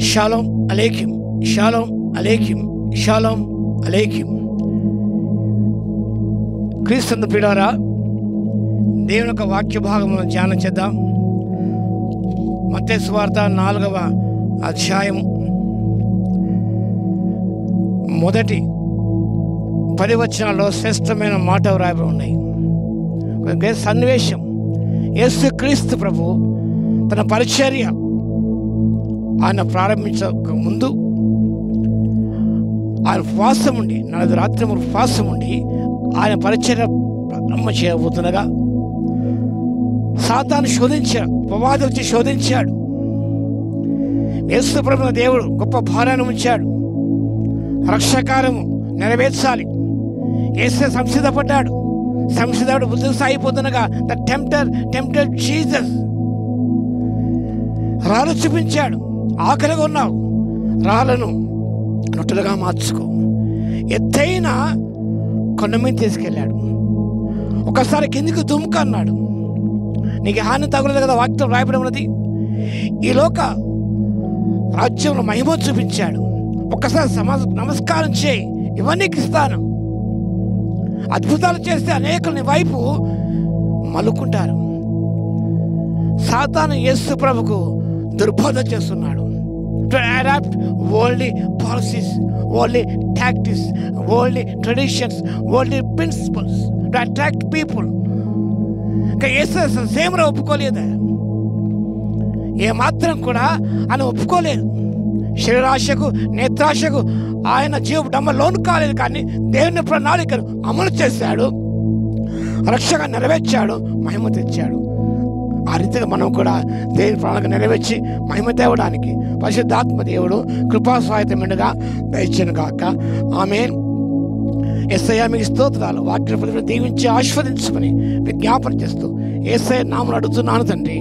Shalom అలేకిం, షాలోం అలేకిం, షాలోం అలేకిం. క్రీస్తు ప్రియులారా, దేవుని యొక్క వాక్య భాగమును ధ్యానం చేద్దాం. మత్తయి సువార్త 4వ అధ్యాయం మొదటి 10 వచనాల్లో శ్రేష్టమైన మాట వ్రాయబడి ఉన్నాయి. సన్నివేశం, యేసు క్రీస్తు ప్రభు తన పరిచర్య ఆయన ప్రారంభించక ముందు ఆయన ఉపవాసం ఉండి 4 రాత్రులు ఉపవాసం ఉండి ఆయన పరిచర్య ప్రారంభం చేయబోతుండగా సాతాను శోధించాడు, అపవాదులు వచ్చి శోధించాడు. యేసు ప్రభువున దేవుడు గొప్ప భారాన్ని ఉంచాడు. రక్షకారము నెరవేర్చాలి. యేసు సంసిద్ధపడ్డాడు. సంసిద్ధుడు బుద్ధి సాగిపోతుండగా ద టెంప్టెడ్ జీసస్ రాళ్ళు చూపించాడు. ఆకలిగా ఉన్నావు, రాళ్ళను రొట్టెలుగా మార్చుకో. ఎత్తైన కొండ మీద తీసుకెళ్ళాడు. ఒకసారి కిందికి దుమ్ముకు అన్నాడు. నీకు హాని తగులదు కదా, వాక్యం రాయబడి ఉన్నది. ఈ లోక రాజ్యంలో మహిమ చూపించాడు. ఒక్కసారి నమస్కారం చేయి, ఇవన్నీ ఇస్తాను. అద్భుతాలు చేస్తే అనేకులని వైపు మలుకుంటారు. సాతాను యేసు ప్రభుకు దుర్బోధ చేస్తున్నాడు. To adopt worldly policies, worldly tactics, worldly traditions, worldly principles to attract people. ఇంకా యేసు సేమరా ఒప్పుకోలేదు, ఏమాత్రం కూడా ఆయన ఒప్పుకోలేదు. శరీరాశకు నేత్రాశకు ఆయన జీవడంలో లోను కాలేదు. కానీ దేవుని ప్రణాళికను అమలు చేశాడు, రక్షగా నెరవేర్చాడు, మహిమ తెచ్చాడు. ఆ రీతిగా మనం కూడా దేవుని ప్రణాళిక నెరవేర్చి మహిమ తేవడానికి పరిశుద్ధాత్మ దేవుడు కృపాస్వాయతమెండుగా దయచేయను గాక. ఆమేన్. యేసయ్యా మీకు స్తోత్రాలు. వాక్య దీవించి ఆస్వాదించుకొని విజ్ఞాపన చేస్తూ యేసయ్య నామమున అడుగుతున్నాను తండ్రి.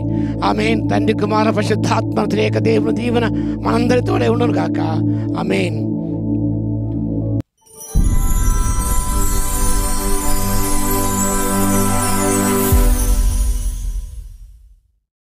ఆమేన్. తండ్రి కుమార పరిశుద్ధాత్మ త్రియేక దేవుని దీవెన మనందరితోనే ఉండును గాక. ఆమేన్.